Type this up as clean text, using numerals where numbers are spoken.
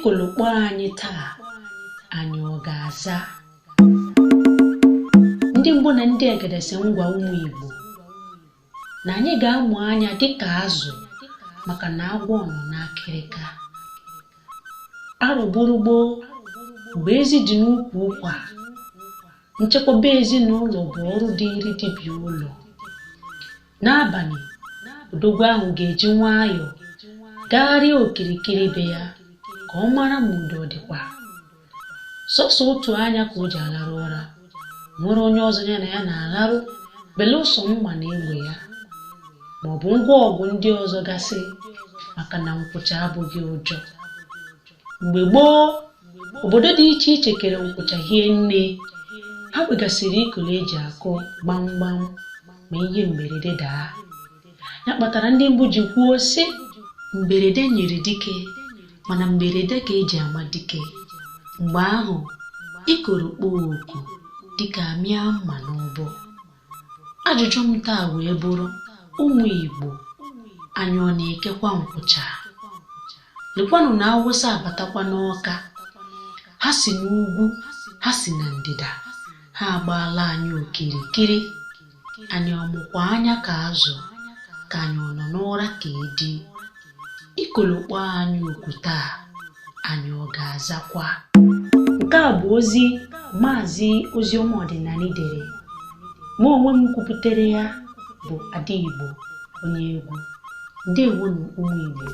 Ikolokpo anyị taa anyị ọ ga-aza? Ndị Igbo na ndị egedese ngwa ụmụ Igbo na anyị ga-amụ anya dịka azụ maka na agwọ nọ n'akịrịka. Arụgburugbo mgbe ezi dị n'ukwu ụkwa, nchekwaba ezinụlọ bụ ọrụ dịịrị dibịa ụlọ. N'abalị, odogwu ahụ ga-eji nwayọọ gagharịa okirikiri be ya ka ọ mara ma udo dịkwa. Sọsọ otu anya ka o ji alarụ ụra, nwere onye ọzọ ya na ya na-alarụ belụsọ mma na egbe ya maọbụ ngwa ọgụ ndị ọzọ gasị, maka na nkwụcha abụghị ụjọ. Mgbe gboo, obodo dị iche iche kere nkwụcha hie nne. Ha kwegasịrị ikolo eji akụ gbamgbam ma ihe mberede daa. Ya kpatara ndị Igbo ji kwuo sị, mberede nyere dike mana mberede ka eji ama dike. Mgbe ahụ ikoro kpọọ oku dịka mịa mma n'ụbọ. Ajụjụ m taa wee bụrụ, ụmụ Igbo, anyị ọ na-ekekwa nkwụcha? Lekwanụ na Awụsa abatakwa n'Ọka. Ha si n'ugwu, ha si na ndịda, ha agbaala anyị okirikiri. Anyị ọmụkwa anya ka azụ, ka anyị ọ nọ n'ụra ka edi. Ikolokpo anyị okwu taa anyị ọ ga-azakwa? Nke a bụ ozi Maazị Oziọma Ọdịnala dere. Mụ onwe m kwuputere ya bụ Ada Igbo, onye egwu. Ndewonu ụmụ Igbo.